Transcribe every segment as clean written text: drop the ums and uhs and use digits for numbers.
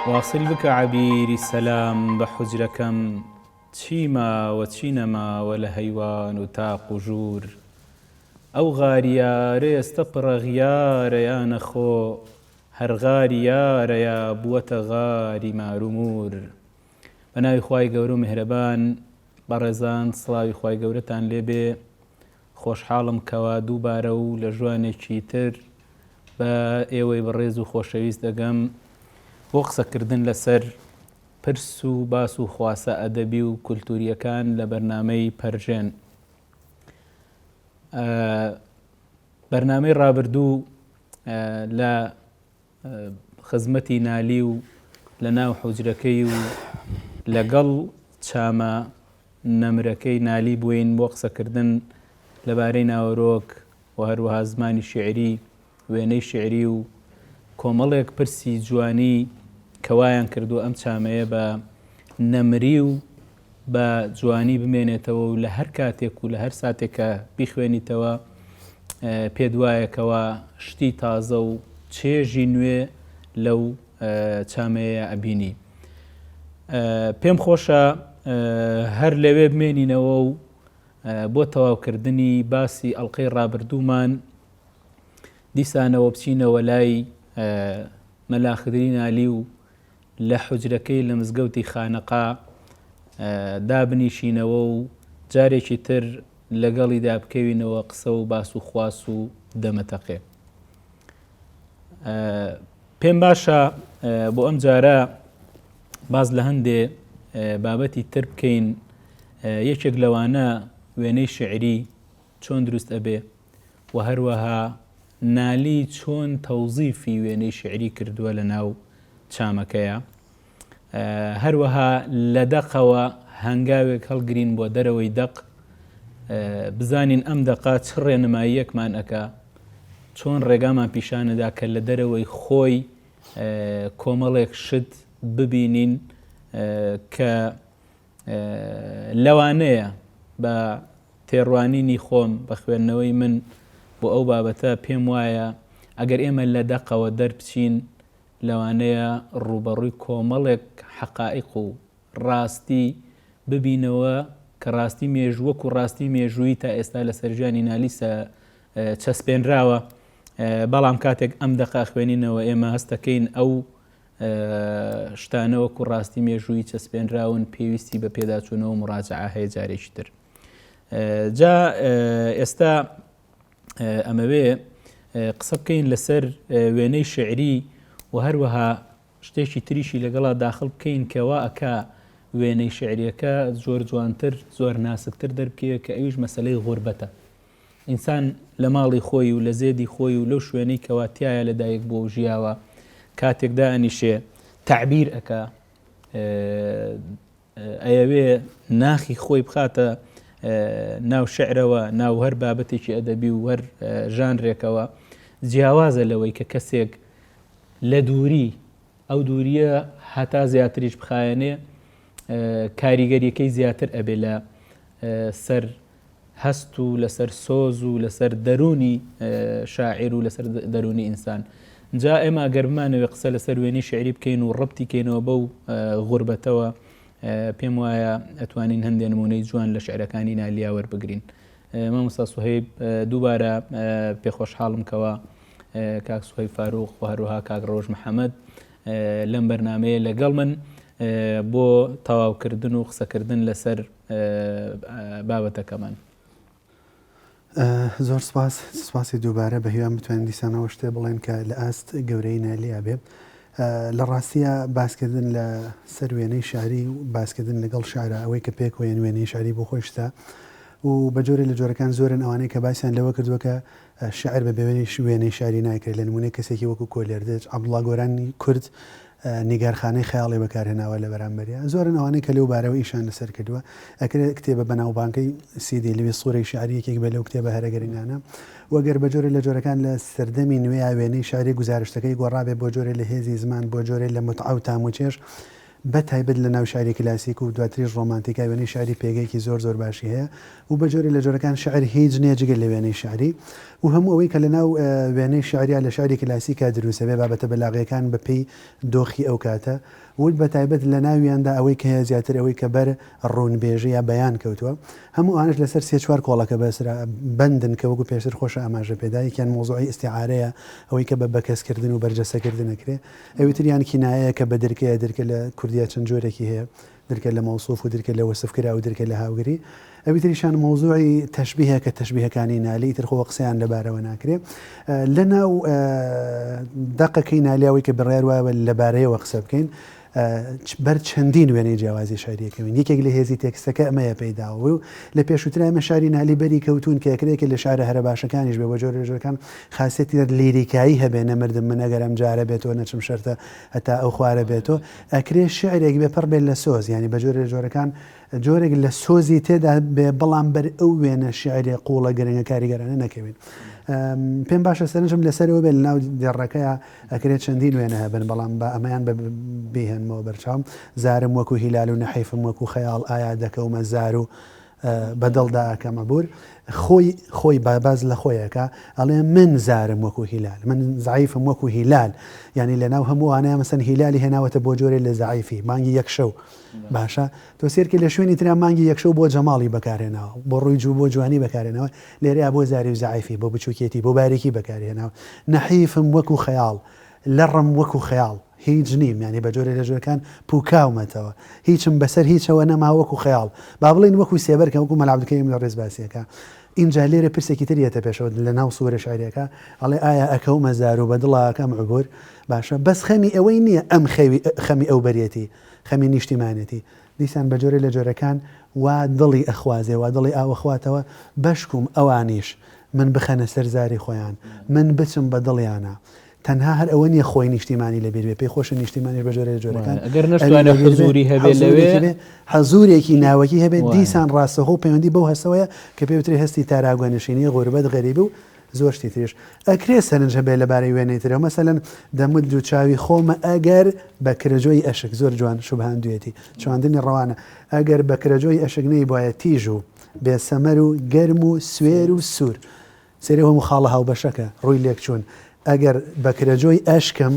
واصل بك عبيري السلام بحجركم چیما و چینەماوە لە هەیوان و تاق و ژوور ئەو غاریارە ئێستا پڕەغیارە یا نەخۆ هەر غاریارەیە بووەتە غاری مارومور. بە ناوی خوای گەورە و میهرەبان بەڕێزان سڵاوی خوای گەورەتان لێبێ. خۆشحاڵم کەوا دووبارە و لە ژوانێکی تر بە ئێوەی بەڕێز و خۆشەویست دەگەم بۆ قسەکردن لەسەر پرس و باس و خواسە ئەدەبی و کولتوریەکان لە بەرنامەی پەرژێن. بەرنامەی ڕابردوو لە خزمەتی نالی و لە ناو حوجرەکەی و لەگەڵ چامە نەمرەکەی نالی بووین بۆ قسەکردن لەبارەی ناوەرۆک و هەروەها زمانی شیعری، وێنەی شیعری و کۆمەڵێک پرسی جوانی کەوایان کردو ئەم چامەیە بە نەمری و بە جوانی بمێنێتەوە و لە هەر کاتێک و لە هەر ساتێکە بیخوێنیتەوە پێت وایەکەوە شتی تازە و چێژی نوێ لەو چامەیە ئەبینی. پێم خۆشە هەر لەوێ بمێنینەوە و بۆ تەواوکردنی باسی ئەڵقەی ڕابردوومان دیسانەوە بچینەوە لای مەلاخدری نالی و لە حوجرەکەی لە مزگەوتی خانەقا دابنیشینەوە و جارێکی تر لەگەڵی دابکەوینەوە قسە و باس و خواس و دەمەتەقێ. پێم باشە بۆ ئەم جارە باز لە هەندێ بابەتی تر بکەین. یەکێک لەوانە وێنەی شیعری چۆن دروست ئەبێ و هەروەها نالی چۆن تەوزیفی وێنەی شیعری کردووە لە ناو چامەکەیە. هەروەها لە دەقەوە هەنگاوێک هەڵگرین بۆ دەرەوەی دەق بزانین ئەم دەقا چ ڕێنماییەکمان ئەکا، چۆن ڕێگامان پیشانەدا کە لە دەرەوەی خۆی کۆمەڵێک شت ببینین کە لەوانەیە بە تێڕوانینی خۆم بە خوێندنەوەی من بۆ ئەو بابەتە پێم وایە ئەگەر ئێمە لە دەقەوە دەربچین لەوانەیە ڕوبەڕووی کۆمەڵێک حەقائق و ڕاستی ببینەوە کە ڕاستی مێژووەک و ڕاستی مێژووی تا ئێستا لە سەرژانی نالی چەسپێنراوە. بەڵام کاتێک ئەم دەقا خوێنینەوە ئێمە هەستەکەین ئەو شتانەوەک و ڕاستی مێژووی چەسپێنراون پێویستی بە پێداچوونەوە و مڕاجعە هەیە جارێکی تر. جا ئێستا ئەمەوێ قسە بکەین لەسەر وێنەی شیعری و هەروەها شتێکی تریشی لەگەڵا داخل بکەین کەوا ئەکا وێنەی شیعریەکە زۆر جوانتر زۆر ناسکتر دەربکەوە کە ئەویش مەسەلەی غوربەتە. ئینسان لە ماڵی خۆی و لە زێدی خۆی و لەو شوێنەی کەواتیایە لەدایک بۆ ژیاوە کاتێکدا ئەنیشێ تعبیر ئەکا ئەیەوێ ناخی خۆی بخاتە ناو شعرەوە ناو هەر بابەتێکی ئەدەبی و هەر ژانرێکەوە جیاوازە لەوەی کە کەسێک لە دووری ئەو دووریە هەتا زیاتریش بخایەنێ کاریگەریەکەی زیاتر ئەبێ لە سەر هەست و لەسەر سۆز و لەسەر دەرونی شاعیر و لەسەر دەرونی ئینسان. جا ئێمە ئەگەر بمانەوێ قسە لەسەر وێنەی شیعری بکەین و ڕبتی کەینەوە بەو غوربەتەوە پێم وایە ئەتوانین هەندێک نمونەی جوان لە شعرەکانی نالیا وەربگرین. مامۆستا سوهەیب دووبارە پێخۆشحاڵم کەوە کاک سوهەیب فاروق و هەروەها کاک ڕۆژ محەممەد لەم بەرنامەیە لەگەڵ من بۆ تەواوکردن و قسەکردن لەسەر بابەتەکەمان. زۆر سپاسی دووبارە بە هیوان بتوانین دیسانەوە شتێ بڵێن کە لە ئاست گەورەی نالیا بێ. لە ڕاستیە باسکردن لە سەر وێنەی شاری و باسکردن لەگەڵ شارە ئەوەی کە پێکۆیان وێنەی شاری بۆ خۆشتا و بە جۆرە لە جۆرەکان زۆرن ئەوانەیە کە باسییان لەوە کردووە کە شعر بە وێنەی شاری ناکرێت. لە نمونەی کەسێکی وەکو کۆلێردێت عەبدوڵڵا گۆرانی کورد نیگارخانەی خەیاڵی بەکارهێناوە لە بەرامبەریە. زۆرن ئەوانەی کە لەو بارەوە ئیشان لەسەر کردووە. ئەکرێت کتێبە بەناوبانکەی سیدی لەوێ سوورەی شعری یەکێک بە لەو کتێبە هەرەگەرینانە وەگەر بە جۆرە لە جۆرەکان لە سەردەمی نوێ وێنەی شاری گزارشتەکەی گۆڕابێ بۆ جۆرە لە هێزی زمان بۆ جۆرە لە متعە و تاموچێش بەتایبەت لە ناو شاعری کلاسیک و دواتریش ڕۆمانتیکا وێنەی شاعری پێگەیەکی زۆر باشی هەیە و بە جۆرە لە جۆرەکان شعر هیچ نییە جگەل لە وێنەی شاعری و هەموو ئەوەی کە لە ناو وێنەی شاعریا لە شاعری کلاسیکا دروستە بێ بابەتە بەلاغیەکان بەپێی دۆخی ئەو کاتە وت بەتایبەت لە ناویاندا ئەوەی کە هەیە زیاتر ئەوەی کە بەر ڕوونبێژی یا بەیان کەوتووە هەموو ئانش لەسەر سێ چوار کۆڵەکە بەسرا بندن کە وەکو پێشتر خۆشە ئاماژە پێدایکیان مۆزوعی ئیستیعارەیە ئەوەی کە بە بەکەسکردن و بەرجەسەکردن نەکرێ ئەویتریان کینایەیە کە بە درکەیە درکە لە کوردیا چەند جۆرێکی هەیە درکە لە مەوسوف و درکە لە وەسفکرا و درکە لە هاوگری ئەویتریشان مۆزوعی تەشبیهە کە تەشبیهەکانی نالی ترخۆ قسەیان لەبارەوە ناکرێ لە ناو دەقەکەی نالیاوی کە بڕێر وایە لەبارەیەوە قسە بکەین بەر چەندین وێنەی جیاوازی شاعریەکەوین یەکێک لە هێزی تێکستەکە ئەمەیە پەیداوە و لە پێشووترای ئەمە شاری نالی بەری کەوتون کە یەکێکی لە شارە هەرە باشەکانیش بێ بە جۆرەکان خاصێتی لیریکایی هەبێ نەمردم من ئەگەر ئەم جارە بێتەوە نەچم شەرتە هەتا ئەو خوارە بێتەوە ئەکرێ شعرێک بێ پڕ بێت لە سۆز ینی بە جۆرەکان جۆرێک لە سۆزی تێدا بێ بەڵام بەر ئەو وێنە شعری قوڵە گەرەنگە کاریگەرانە نەکەوین پێم باشە سەرنجم لەسەرەوە بێت لە ناو دێڕەکەیە ئەکرێت چەندین وێنە هەبن بەڵام بە ئەمەیان بهێنمەوە بەرچاوم زارم وەکو هیلال و نەحیفم وەکو خەیاڵ ئایا دەکەومە زار و بەدڵدا ئەکەمە بور خۆی باز لە خۆیەکە ئەڵێ من زارم وەکو هیلال من زعیفم وەکو هیلال ینی لە ناو هەمووانەیە مەسەن هیلالی هێناوەتە بۆ جۆرێ لە زعیفی مانگی یەکشەو باشە تۆ سێرکە لە شوێنی ترا مانگی یەکشەو بۆ جەماڵی بەکارێنەوە بۆ ڕووی جوو بۆ جوانی بەکارێنەوە لێرەیە بۆ زاری و زعیفی بۆ بچووکێتی بۆ باریکی بەکارێنەوە نەحیفم وەکو خەیاڵ لەڕم وەکو خەیاڵ هیچ نیم ینی بە جۆرە لە جۆرەکان پوکاومەتەوە هیچم بەسەر هیچەوە نەما وەکو خەیاڵ با بڵین وەکو سێبەر کە وەکو مەلعەبدکەیم لە ڕێز باسیەکە اینجا لێرە پرسێکی تریەتە پێشەوە لە ناو سوورە شاعریەکە ئەڵێ ئایا ئەکەومە زار و بەدڵاکەم عبور باشە بەس خەمی ئەوەی نییە ئەم خەمی ئەو بەرێتی خەمی نیشتیمانەتی دیسان بە جۆرە لە جۆرەکان وا دڵی ئەخوازێ وا دڵی ئاوەخواتەوە بەشکم ئەوانیش من بخەنە سەرزاری خۆیان من بچم بە دڵیانە تەنها هەر ئەوە نیە خۆی نیشتیمانی لەبێت بێ پێی خۆشە نیشتیمانی بە جۆرە جۆرەکان ئەگەر نەشتوانێت حەزوری هەبێت لەوێ حەزورێکی ناوەکی هەبێت دیسان ڕاستەخۆ و پەیوەندی بەو هەستەوەیە کە پێوتری هەستی تاراگوێنشینی غوربەت غەریب و زۆرشتی تریش ئەکرێ سەرنج هەبێت لەبارەی وێنەی ترەوە مەسەلەن دەمت دوو چاوی خۆمە ئەگەر بە کرەجۆی ئەشک زۆر جوان شوبهان دوێتی چواندنی ڕەوانە ئەگەر بە کرەجۆی ئەشک نەی بایە تیژ و بێسەمەر و گەرم و سوێر و سوور سێرەوە مخاڵە هاوبەشەکە ڕووی لێک چوون ئەگەر بەکرەجۆی ئەشکم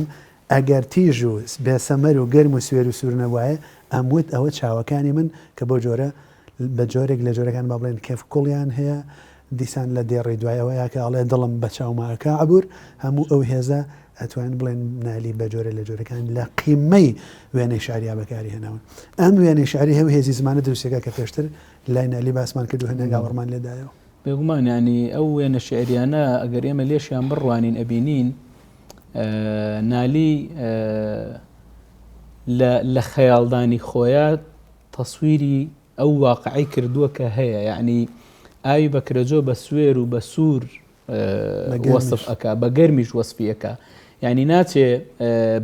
ئەگەر تیژ و بێسەمەر و گەرم و سوێر و سوور نەبوایە ئەموت ئەوە چاوەکانی من کە بۆ جۆرە بە جۆرێک لە جۆرەکان با بڵێن کەف کوڵیان هەیە دیسان لە دێڕی دوایەوەیە کە ئەڵێ دڵم بە چاوماکە عبور هەموو ئەو هێزە ئەتوان بڵێن نالی بە جۆرە لە جۆرەکان لە قیمەی وێنەی شاریا بەکاری هێناون ئەم وێنەی شاری هەو هێزی زمانە دروستەکە کە پێشتر لای نالی باسمان کرد و هەندێک گاوەڕمان لێدایەوە بێگومان ینی ئەو وێنە شعریانە ئەگەر ئێمە لێشیان بڕوانین ئەبینین نالی لە خەیاڵدانی خۆیان تەسویری ئەو واقعی کردووە کە هەیە یعنی ئاوی بەکرەجۆ بە سوێر و بە سوور وەسف ئەکا بە گەرمیش وەسفی ئەکا یعنی ناچێ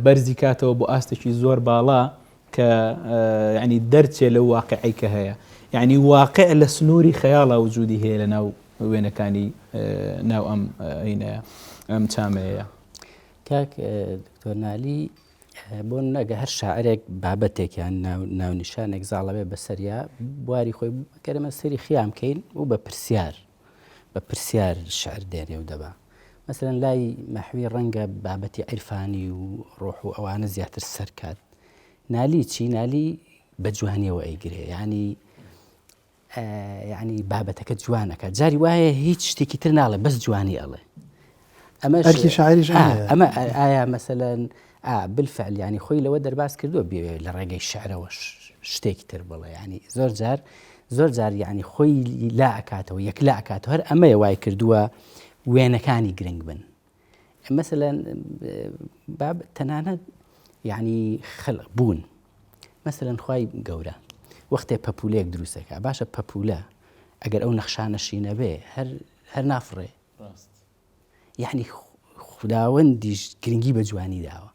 بەرزی کاتەوە بۆ ئاستێکی زۆر باڵا کە ینی دەرچێ لەو واقعی کە هەیە یعنی واقع لە سنووری خەیاڵە وجودی هەیە لە ناو وێنەکانی ناو ئەم چامەیە کاک دکتۆر نالی بۆ نەگە هەر شاعرێک بابەتێکیان ناونیشانێک زاڵەوێ بەسەریا بواری خۆی گەرەمە سەری خیام کەین و بە پرسیار شعر دێنێ و دەبا مەسەلەن لای مەحوی ڕەنگە بابەتی عیرفانی و ڕۆح و ئەوانە زیاتر سەرکات نالی چی نالی بە جوانیەوە ئەیگرێ ینی بابەتەکە جوانەکە جاری وایە هیچ شتێکی تر ناڵێ بەس جوانی ئەڵێ ئەرکی شاعریش ئەمە ئایا مەسەلەن بالفعل ینی خۆی لەوە دەرباز کردووە بێ لە ڕێگەی شعرەوە شتێکی تر بڵێ ینی زۆر جار ینی خۆی لا ئەکاتەوە یەک لا ئەکاتەوە هەر ئەمەیە وای کردووە وێنەکانی گرنگ بن مەسەلەن تەنانەت ینی خەڵق بوون مەسەلەن خوای گەورە وەختێ پەپولەیەک دروستەکە باشە پەپولە ئەگەر ئەو نەخشانەشی نەبێ هەر نافڕێ یعنی خداوەندیش گرنگی بە جوانی داوە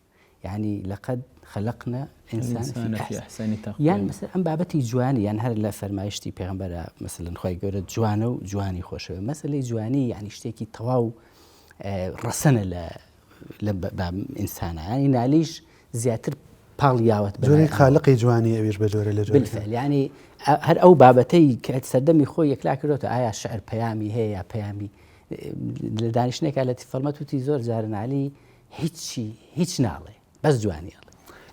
یعنی لەقەد خەلقنا ئینسان فی ئەحسەنی تەقویم یان مەسەلەن ئەم بابەتی جوانی یان هەر لە فەرمایشتی پێغەمبەرە مەسەلەن خوای گەورە جوانە و جوانی خۆشەوێ مەسەلەی جوانی یعنی شتێکی تەواو ڕەسەنە لە ئینسانە ینی نالیش زیاتر پاڵیاوت جۆرێک خالقی جوانی ئەویش بە جۆرە لە جۆرە بالفعل يعني هەر ئەو بابەتەی کە سەردەمی خۆی یەکلا کردوتە ئایا شعر پەیامی هەیە یا پەیامی لە دانیشتێکە لە فەرمەت وتی زۆر جارن عەلی هیچ ناڵێ بەس جوانی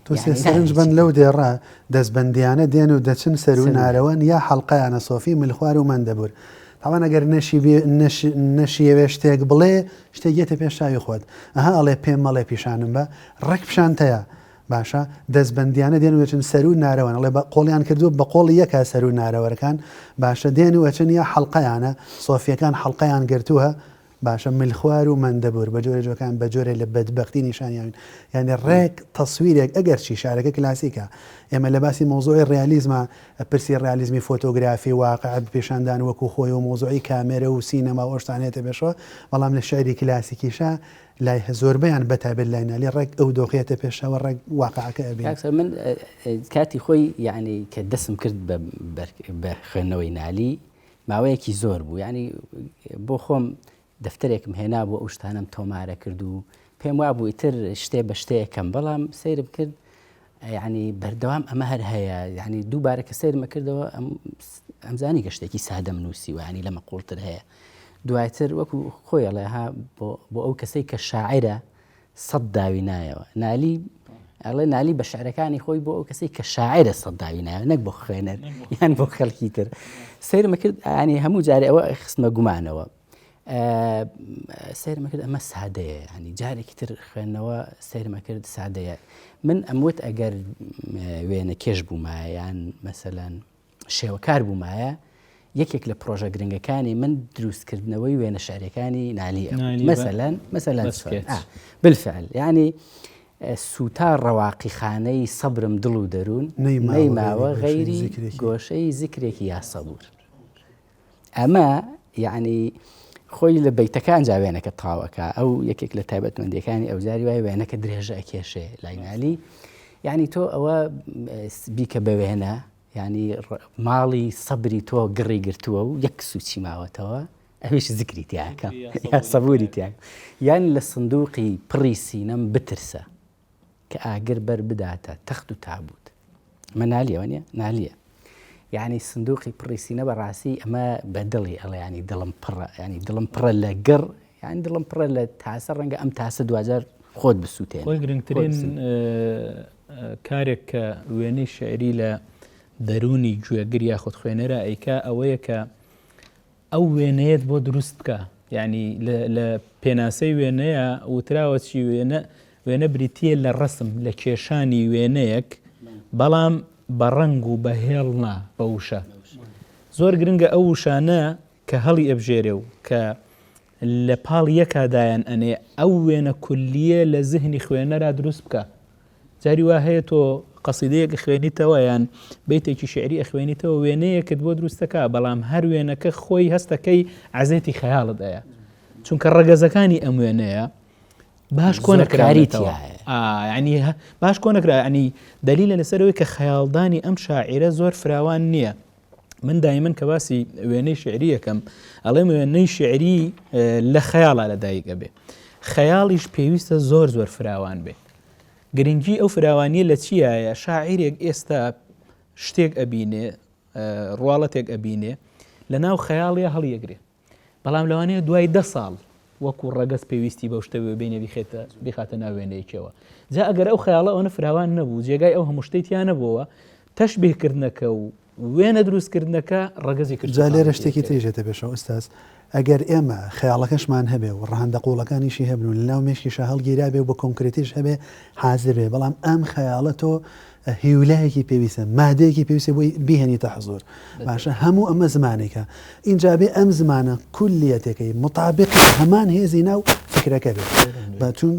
تۆ سەرنج بن لەو دێڕە دەستبەندیانە دێن و دەچن سەر و نارەوەن یا حەڵقەیانە سۆفی ملخوار و مەندەبور تاوان ئەگەر نەشیەوێ شتێک بڵێ شتێک یێتە پێشاوی خۆت ئەها ئەڵێ پێم مەڵێ پیشانم بە ڕێک پیشانتەیە باشە دەستبەندیانە دێن و وەچن سەر و نارەوەن ئەڵێ قۆڵیان کردو بە قۆڵی یەکە سەر و نارەوەەکان باشە دێن و وەچن یا حەڵقەیانە سۆفیەکان حەڵقەیان گرتووە باشە ملخوار و مەندەبور بە جۆرە جۆکان بە جۆرە لە بەدبەختی نیشانیان یعنی ڕێک تەسویرێک ئەگەر چی شارەکە کلاسیکە ئێمە لە باسی مۆزۆی ڕیالیزمە پرسی ڕیالیزمی فۆتۆگرافی واقع پیشاندان وەکو خۆی و مۆزۆی کامێرە و سینەما و شتانێتە بێشەوە بەڵام لە شعری کلاسیکیشە لای زۆربیان بەتابێت لای نالی ڕێک ئەو دۆخێتە پێشەوە ڕێک واقعەکە ئەبێت من کاتی خۆی یعنی کە دەسم کرد بە خوێندنەوەی نالی ماوەیەکی زۆر بوو یعنی بۆ خۆم دەفتەرێکم هێنا بۆ ئەو شتانم تۆمارە کرد و پێم وابوو ئیتر شتێ بە شتەیەکەم بەڵام سیرم کرد یعنی بەردەوام ئەمە هەر هەیە یعنی دووبارە کە سیرمە کردەوە ئەمزانی کە شتێکی سادەم نووسی و ینی لەمە قوڵتر هەیە دوایتر وەکو خۆیڵێ ها بۆ ئەو کەسەی کە شاعرە سەد داوی نایەوە نالی ئەڵێ نالی بە شعرەکانی خۆی بۆ ئەو کەسەی کە شاعرە سەد داوی نایە نەک بۆ خوێنەر یان بۆ خەڵکی تر سیرمە کرد ینی هەموو جارێ ئەوە خستمە گومانەوە سیرمە کرد ئەمە سادەیە ینی جارێکی تر خوێندنەوە سیرمە کرد سادەیە من ئەموت ئەگەر وێنە کێش بوومایە یان مەسەلەن شێوەکار بوومایە یەکێک لە پرۆژە گرنگەکانی من دروستکردنەوەی وێنە شعرەکانی نالیە مەسەلەن بالفعل ینی سوتا ڕەواقی خانەی سەبرم دڵ و دەروون نەیماوە غەیری گۆشەی زیکرێکی یا سەبور ئەمە یعنی خۆی لە بەیتەکان جا وێنەکە تاوەکە ئەو یەکێک لە تایبەتمەندیەکانی ئەو جاری وایە وێنەکە درێژە ئەکێشێ لای نالی یعنی تۆ ئەوە بیکە بە وێنە ینی ماڵی سەبری تۆ گڕی گرتووە و یەک سوچی ماوەتەوە ئەویش زیکری تیاکە یا سەبوری تیاک یان لە سندوقی پڕی سینەم بترسە کە ئاگر بەر بداتە تەخت و تابوت ئەمە نالیەوە نیە نالیە یعنی سندوقی پڕی سینە بەڕاستی ئەمە بەدڵی ئەڵێ ینی دڵم پڕە ینی دڵم پڕە لە گڕ یان دڵم پڕە لە تاسە ڕەنگە ئەم تاسە دوجار خۆت بسووتێن خۆی گرنگترین کارێک کە وێنەی شعری لە دەرونی گوێگر یاخود خوێنەرە ئەیکا ئەوەیە کە ئەو وێنەیەت بۆ دروست بکە یعنی لە پێناسەی وێنەیە وتراوە چی وێنە بریتیە لە ڕسم لە کێشانی وێنەیەک بەڵام بە ڕەنگ و بە هێڵنا بە وشە زۆر گرنگە ئەو وشانە کە هەڵی ئەبژێرێ و کە لە پاڵ یەکادایان ئەنێ ئەو وێنە کولیە لە زهنی خوێنەرا دروست بکە جاری وا هەیە تۆ قەسیدەیەک خوێنیتەوە یان بەیتێکی شعری ئەخوێنیتەوە وێنەیەکت بۆ دروستەکە بەڵام هەر وێنەکە خۆی هەستەکەی عەزێتی خەیاڵت ئەیە چونکە ڕەگەزەکانی ئەم وێنەیە باش کۆ نەکراوێتەوە ینی باش کۆ نەکرا ینی دەلیلە لەسەرەوەی کە خەیاڵدانی ئەم شاعیرە زۆر فراوان نییە من دایمەن کە باسی وێنەی شعری یەکەم ئەڵێم وێنەی شعری لە خەیاڵە لەدایک ئەبێ خەیاڵیش پێویستە زۆر زۆر فراوان بێ گرنگی ئەو فراوانیە لە چیایە شاعیرێک ئێستا شتێک ئەبینێ ڕواڵەتێک ئەبینێ لە ناو خەیاڵیە هەڵیەگرێ بەڵام لەوانەیە دوای 10 ساڵ وەکو ڕەگەز پێویستی بەو شتەوە بینێ بیخاتە ناو وێنەیەکەوە جا ئەگەر ئەو خەیاڵە ئەوە فراوان نەبوو جێگای ئەو هەموو شتێکیان نەبووە تەشبیهکردنەکە و وێنە دروستکردنەکە ڕەگەزی کرد جا لێرە شتێکی تێژێتە پێشەوە ئوستاز ئەگەر ئێمە خەیاڵەکەشمان هەبێ و ڕەهەندە قوڵەکانیشی هەبن و لەناو مێشکیشە هەڵگیرا بێ و بە کۆنکرێتیش هەبێ حازر بێ بەڵام ئەم خەیاڵە تۆ هیولایەکی پێویستە مادەیەکی پێویستە بۆی بیهێنیتە حزور باشە هەموو ئەمە زمانێکە اینجا بێ ئەم زمانە کولیەتەکەی مطابقی هەمان هێزی ناو فکرەکە بێت چون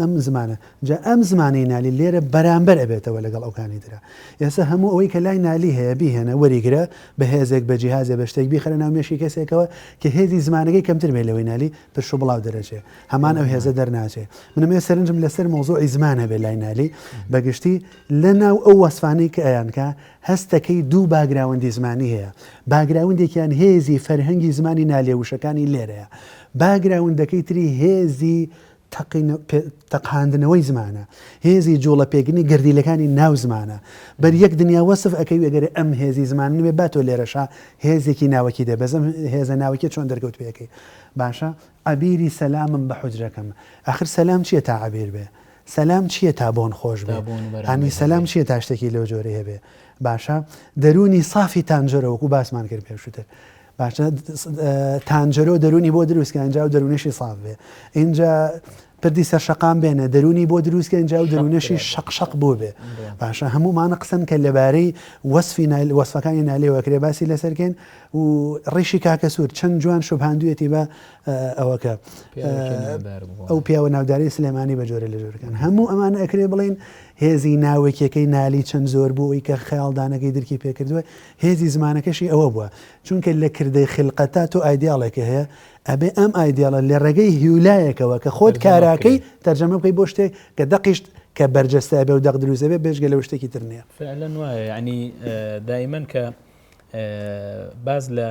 ئەم زمانە جا ئەم زمانی نالی لێرە بەرامبەر ئەبێتەوە لەگەڵ ئەوکانی ترە ئێستا هەموو ئەوەی کە لای نالی هەیە بیهێنە وەریگرە بە هێزێک بە جیهازێ بە شتێک بیخەرە ناو مێشی کەسێکەوە کە هێزی زمانەکەی کەمتر بێ لەوەی نالی پرش و بڵاو دەرەچێ هەمان ئەو هێزە دەرناچێ منمێ سەرنجم لەسەر مۆزوعی زمانە بێ لای نالی بەگشتی لە ناو ئەو وەسفانەی کە ئەیانکە هەستەکەی دوو باگراوەندی زمانی هەیە باگراوەندێکیان هێزی فەرهەنگی زمانی نالیێوشەکانی لێرەیە باگراوەندەکەی تری هێزی تەقاندنەوەی زمانە هێزی جوڵە پێگنی گردیلەکانی ناو زمانە بەر یەک دنیا وەسف ئەەکەی وەگەرە ئەم هێزی زمان نوێ باتۆ لێرەشا هێزێکی ناوەکی دێ بەزەم هێزە ناوەکی چۆن دەرگەوت پێەکەی باشە عبیری سەلامم بە حجرەکەم آخر سەلام چییە تا عبیر بێ سەلام چییە تا بۆن خۆش بێ هەنی سەلام چییە تا شتێکی لەو جۆرە هەبێ باشە دەرونی صافی تانجەرە وەکو باسمان کرد پێشتر باشە تانجەرۆ دەرونی بۆ دروستکە ئەنجا و دەرونەشی صاف بێ اینجا پردی سەرشەقام بێنە دەرونی بۆ دروستکە اینجا و دەرونەشی شەق بوو بێ باشە هەمومانە قسەن کە لەبارەی وەسفەکانی نالێوەکرێ باسی لەسەرکەن و ڕیشی کاکە سوور چەند جوان شوبهاندوێتی بە ئەوەکە ئەو پیاوە ناوداری سلێمانی بە جۆرە لە جۆرەکان هەموو ئەمانە ئەکرێ بڵین هێزی ناوێکیەکەی نالی چەند زۆر بوو ئەوی کە خەیاڵدانەکەی درکی پێکردووە هێزی زمانەکەشی ئەوە بووە چونکە لە کردەی خلقەتا تۆ ئایدیاڵێکە هەیە ئەبێ ئەم ئایدیاڵە لە ڕێگەی هیولایەکەوە کە خۆت کاراکەی تەرجەمە بکەی بۆ شتێک کە دەقیشت کە بەرجەستە بێ و دەق دروستە بێ بێژگە لەو شتێکی تر نییە فعلەن وایە یعنی دائیمەن کە باز لە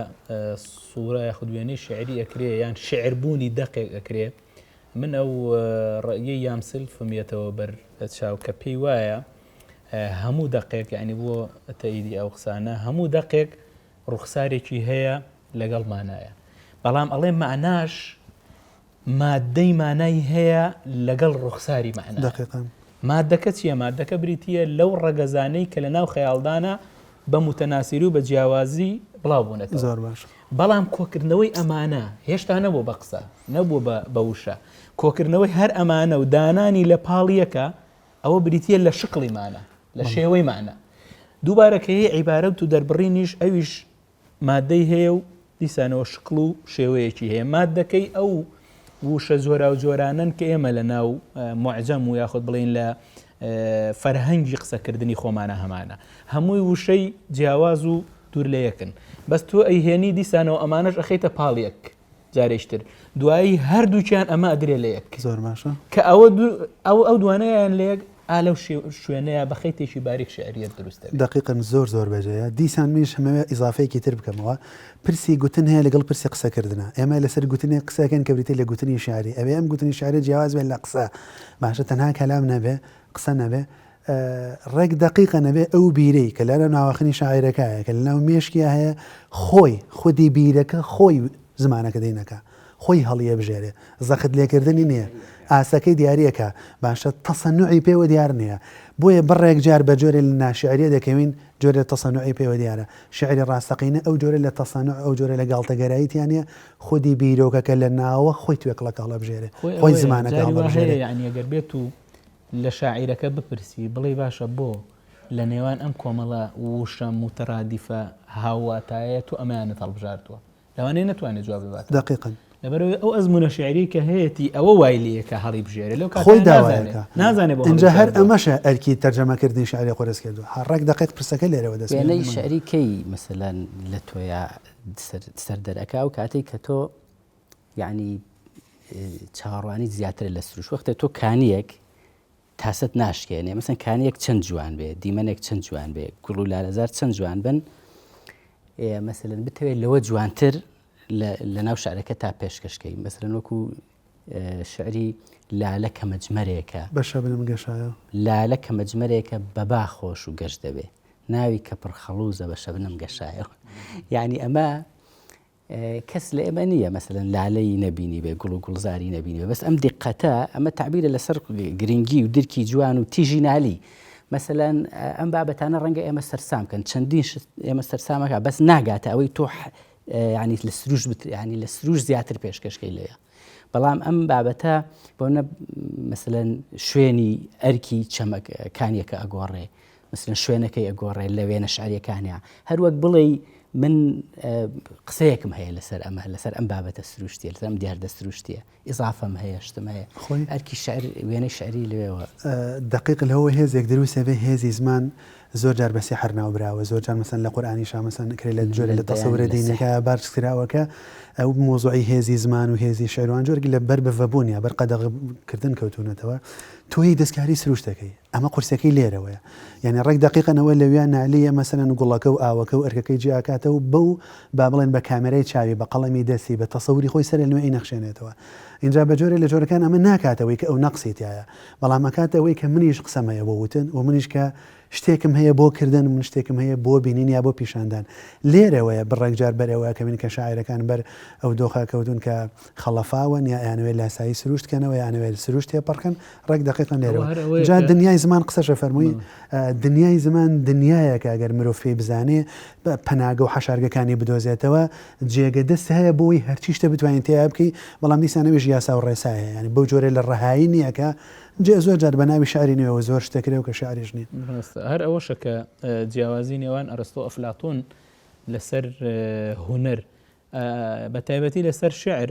سوورە یاخود وێنەی شعری ئەکرێ یان شعربوونی دەقێک ئەکرێ من ئەو ڕەیی یام سلفمێتەوە بەر چاو کە پێی وایە هەموو دەقێک یعنی بۆ تەییدی ئەو قسانە هەموو دەقێک ڕوخسارێکی هەیە لەگەڵ مانایە بەڵام ئەڵێ معناش مادەی مانای هەیە لەگەڵ ڕوخساری معنای مادەکە چییە مادەکە بریتیە لەو ڕەگەزانەی کە لە ناو خەیاڵدانە بە متەناسیری و بە جیاوازی بڵاو بوونەتەوە زۆر باش بەڵام کۆکردنەوەی ئەمانە هێشتا نەبوو بە قسە نەبوو بە وشە کۆکردنەوەی هەر ئەمانە و دانانی لە پاڵیەکە ئەوە بریتیە لە شقلی مانە لە شێوەی مانە دووبارەکە هەیە عیبارەت و دەربڕینیش ئەویش مادەی هەیە و دیسانەوە شقل و شێوەیەکی هەیە مادەکەی ئەو وشە جۆرا و جۆرانن کە ئێمە لە ناو معجەم و یاخود بڵین لە فەرهەنگی قسەکردنی خۆمانە هەمانە هەمووی وشەی جیاواز و دوور لە یەکن بەس تۆ ئەیهێنی دیسانەوە ئەمانەش ئەخەیتە پاڵیەک جارێشتر دوایی هەردووچیان ئەمە ئەدرێ لە یەک زۆر باشە کە ئەو دوانەیان لە یەک ئالەو شوێنەیە بە خەیتێکی باریک شعریەت دروستە دقیقاً زۆر بەجێیە دیسان میش هەمەوێ ئیزافەیەکی تر بکەمەوە پرسی گوتن هەیە لەگەڵ پرسی قسەکردنە ئێمە لەسەر گوتنی قسەکەن کە بریتێ لە گوتنی شعری ئەوێ ئەم گوتنی شعری جیاواز بێت لە قسە باشە تەنها کەلام نەبێ قسە نەبێ ڕێک دقیقە نەبێ ئەو بیرەی کە لە ناوەخنی شاعیرەکەیە کە لە ناو مێشکیە هەیە خودی بیرەکە خۆی زمانەکە دەینەکە خۆی هەڵیە بژێرێ زەخت لێکردنی نییە ئاسەکەی دیارەکە باشە تەسەنوعی پێوە دیار نییە بۆیە بڕێک جار بە جۆرە لە ناشعریە دەکەوین جۆرە تەسەنوعی پێوە دیارە شعری ڕاستەقینە ئەو جۆرە لە تەسەنوع ئەو جۆرە لە گاڵتەگەراییتیانە خودی بیرۆکەکە لە ناوە خۆی توێکڵەکە هەڵە بژێرێ خۆی زمانەکە هەڵە بژێرێ یعنی ئەگەر بێت و لە شاعیرەکە بپرسی بڵێ باشە بۆ لە نێوان ئەم کۆمەڵە وشە متەرادیفە هاواتایە تو ئەمەیانت هەڵبژاردووە لەوانەیە نەتوانێت جواب ببات دقیقاً لەبەرەوەی ئەو ئەزمونە شعری کە هەیەی ئەوە وای لەیەکە هەڵی بژێرێ لەو خۆی داوایەکە نازانێ بۆ اینجا هەر ئەمەشە ئەرکی تەرجەمەکردنی شعری قۆرس کردووە هەڕێک دقیق پرسەکە لێرەوە دەست وێنەی شعری کەی مەسەلەن لە تۆیە سەر دەرەکە و کاتێک کە تۆ یعنی چاوەڕوانی زیاتر لە سروش وەختە تۆ کانیەک تاست ناشکێنێ مەسەن کانیەک چەند جوان بێ دیمەنێک چەند جوان بێ گوڵ و لالەزار چەند جوان بن مەسەلەن بتەوێت لەوە جوانتر لە ناو شعرەکە تا پێشکەشکەی مەسەلەن وەکو شعری لالە کە مەجمەرێکە بەشە بنم گەشایە لالە کە مەجمەرێکە بەبا خۆش و گەشت دەبێ ناوی کە پڕخەڵوزە بە شەبنەم گەشایەوە یعنی ئەمە کەس لە ئێمە نییە مەسەلەن لالەی نەبینی بێ گوڵ و گوڵزاری نەبینی بێ بەس ئەم دیقەتە ئەمە تعبیرە لەسەر گرنگی و درکی جوان و تیژی نالی مەسەلەن ئەم بابەتانە ڕەنگە ئێمە سەرسام کەن چەندین ئێمە سەرسامەکە بەس ناگاتە ئەوەی تۆ ینی لە سروش ینی لە سروش زیاتر پێشکەشکەی لێیە بەڵام ئەم بابەتە بۆنە مەسەلەن شوێنی ئەرکی چەمەکانیەکە ئەگۆڕێ مەسەلەن شوێنەکەی ئەگۆڕێ لە وێنە شعریەکانیە هەروەک بڵێ من قسەیەکم هەیە لەسەر ئەمە لەسەر ئەم بابەتە سروشتیە لەسەر ئەم دیاردە سروشتیە ئیزافەم هەیە شتم هەیە ئەرکی شعر وێنەی شعری لەوێەوە دقیق لەوە هێزێک دروستە بێ هێزی زمان زۆر جار بەسی هەر ناوبراوە زۆر جار مەسەن لە قورئانیشا مەسەن کرێ لە جۆرە لە تەسەورە دینەکە بارزکراوەکە ئەو مۆزوعی هێزی زمان و هێزی شێروان جۆرگی لە بەر بەڤەبوونیە بەر قەدەغکردن کەوتونەتەوە تۆی دەستکاری سروشتەکەی ئەمە قورسەکەی لێرەوەیە یعنی ڕێک دقیقەنەوە لەویان نالیە مەسەن گوڵەکە و ئاوەکە و ئەرکەکەی جیاکاتەوە بەو با بڵێن بە کامێرای چاوی بە قەڵەمی دەستی بە تەسەوری خۆی سەر لەوێ نەخشێنێتەوە اینجا بە جۆرە لە جۆرەکان ئەمە ناکاتەوەی کە ئەو نەقسیتایە بەڵام ئەکاتەوەی کە منیش قسەمەیە بۆ وتن و منیش کە شتێکم هەیە بۆ کردن من شتێکم هەیە بۆ بینین یا بۆ پیشاندان لێرەوەیە بڕێکجار بەرەوە کە من کە شاعرەکان بەر ئەو دۆخە کەوتون کە خەڵەفاون یا یانوێت لاسایی سروشتکەنەوە یانوێت سروشت تێپەڕکەن ڕێک دقیقا لێرەوە جا دنیای زمان قسەشە فەرمووی دنیای زمان دنیایەکە ئەگەر مرۆڤ فێ بزانێ پەناگە و حەشارگەکانی بدۆزێتەوە جێگە دەست هەیە بۆی هەرچی شتە بتوانین تێیا بکەی بەڵام دیسانەویش یاسا و ڕێسایە ینی بەو جۆرە لە ڕەهایی نییەکە زۆر جار بە ناوی شعری نوێەوە زۆر شتەکرێ و کە شعریش نیت هەر ئەوەشە کە جیاوازی نێوان ئەرستۆ ئەفلاتۆن لەسەر هونەر بە تایبەتی لەسەر شعر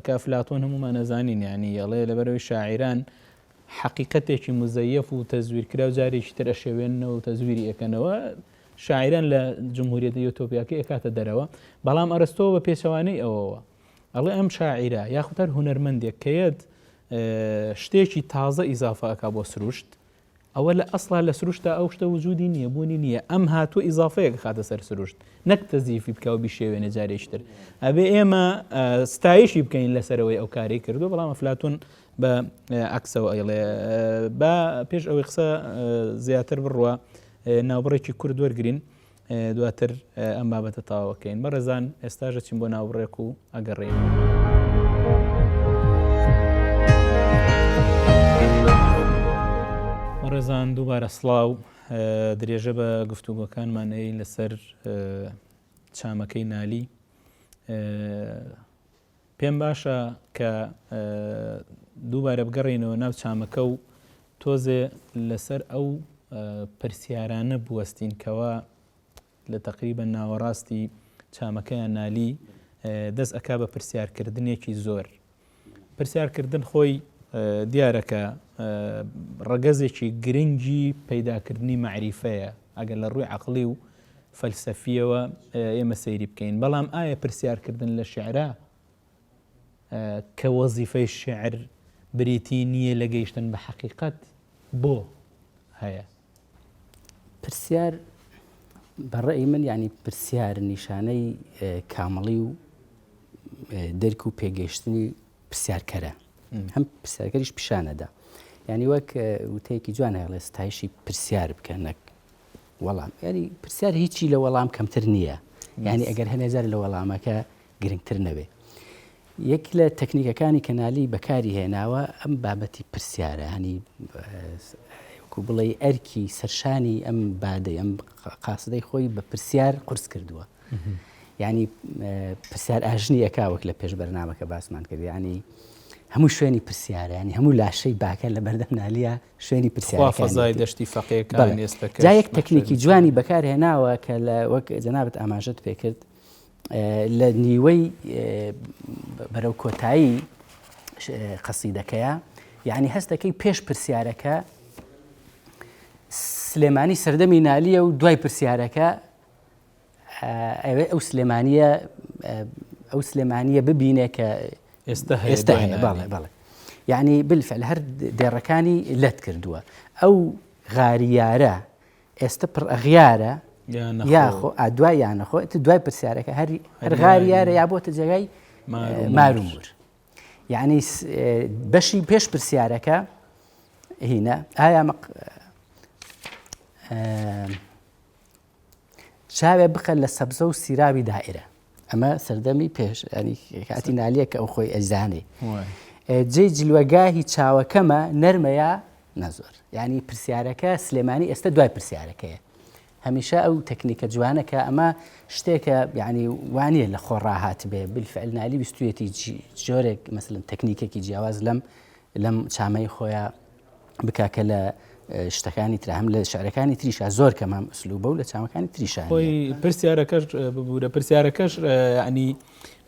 کە ئەفلاتۆن هەمومان نەزانین یعنی ئەڵێ لەبەرەوەی شاعران حقیقەتێکی مزەیەف و تەزویرکرا و جارێکی تر ئەشێوێنەوە و تەزویری ئەەکەنەوە شاعران لە جمهوریەتی یوتۆپیاکە ئەکاتە دەرەوە بەڵام ئەرستۆ بە پێچەوانەی ئەوەوە ئەڵێ ئەم شاعیرە یاخود هەر هونەرمەندێک کەیەت شتێکی تازە ئیزافەکە بۆ سروشت ئەوە لە ئەسڵا لە سروشتا ئەو شتە وجودی نییە بوونی نییە ئەم هاتووە ئیزافەیەک خاتە سەر سروشت نەک تەزیفی بکە و بیشێوێنە جارێکتر ئەبێ ئێمە ستایشی بکەین لەسەرەوەی ئەو کاری کردو بەڵام ئەفلاتۆن بە عەکسەوە ئەیڵێ با پێش ئەوەی قسە زیاتر بڕوە ناوبڕێکی کورد وەرگرین دواتر ئەم بابەتە تاواکەین بەڕێزان ئێستاژە چین بۆ ناوبڕێک و ئەگەڕێین. ڕێزان دووبارە سڵاو درێژە بە گفتوگۆکانمانەی لەسەر چامەکەی نالی پێم باشە کە دووبارە بگەڕێنەوە ناو چامەکە و تۆزێ لەسەر ئەو پرسیارانە بوەستین کەوا لە تەقریبە ناوەڕاستی چامەکەیان نالی دەست ئەکا بە پرسیارکردنێکی زۆر پرسیارکردن خۆی دیارەکە ڕەگەزێکی گرنگی پەیداکردنی معریفەیە ئەگەر لە ڕووی عەقڵی و فەلسەفیەوە ئێمە سەیری بکەین بەڵام ئایا پرسیارکردن لە شیعرە کە وەزیفەی شیعر بریتی نییە لە گەیشتن بە حەقیقەت بۆ هەیە پرسیار بەڕێی من ینی پرسیار نیشانەی کامەڵی و دەرک و پێگەیشتنی پرسیارکەرە هەم پرسیارکەریش پیشانەدا ینی وەک وتەیەکی جوان هەڵێ ستایشی پرسیار بکەنەک وەڵام ینی پرسیار هیچی لە وەڵام کەمتر نییە ینی ئەگەر هەنێزار لە وەڵامەکە گرنگتر نەبێ یەک لە تەکنیکەکانی کەنالی بەکاری هێناوە ئەم بابەتی پرسیارە هەنی بڵێ ئەرکی سەرشانی ئەم بادەی ئەم قاسدەی خۆی بە پرسیار قورس کردووە ینی پرسیار ئاژنی ئەکاوەک لە پێش بەرنامەکە باسمان کرد ینی هەموو شوێنی پرسیارە ینی هەموو لاشەی باکە لە بەردەم نالیە شوێنی پرسیارەکانی دەشتی فەقێکان ئێستەکە جا یەک تەکنیکی جوانی بەکار هێناوە کە لە وەک جەنابەت ئاماژەت پێ کرد لە نیوەی بەرەو کۆتایی قەسیدەکەیە یعنی هەستەکەی پێش پرسیارەکە سلێمانی سەردەمی نالیە و دوای پرسیارەکە ئەو سلێمانیە ببینێ کە ئێستا هەیە بەڵێ یعنی بالفعل هەر دێڕەکانی لەت کردووە ئەو غاریارە ئێستا پڕ ئەغیارە یاخۆ دوای یانەخۆ دوای پرسیارەکە هەر غاریارە یا بۆتە جێگای مارومور یعنی بەشی پێش پرسیارەکە هینە ئایا چاوێ بخە لە سەبزە و سیراوی دائرە ئەمە سەردەمی پێش ینی کاتی نالیە کە ئەو خۆی ئەزانێ جێ جلوەگاهی چاوەکەمە نەرمەیە نەزۆر ینی پرسیارەکە سلێمانی ئێستا دوای پرسیارەکەیە هەمیشە ئەو تەکنیکە جوانەکە ئەمە شتێکە یعنی وانە لە خۆڕاهات بێ بالفعل نالی بیستویەتی جۆرێک مەسەڵەن تەکنیکێکی جیاواز لەم چامەی خۆیان بکاکە لە شتەکانی تر هەم لە شعرەکانی تریشە زۆر کەمام ئوسلوبە و لە چامەکانی تریشە خۆی پرسیارەکەش ببوورە پرسیارەکەش ینی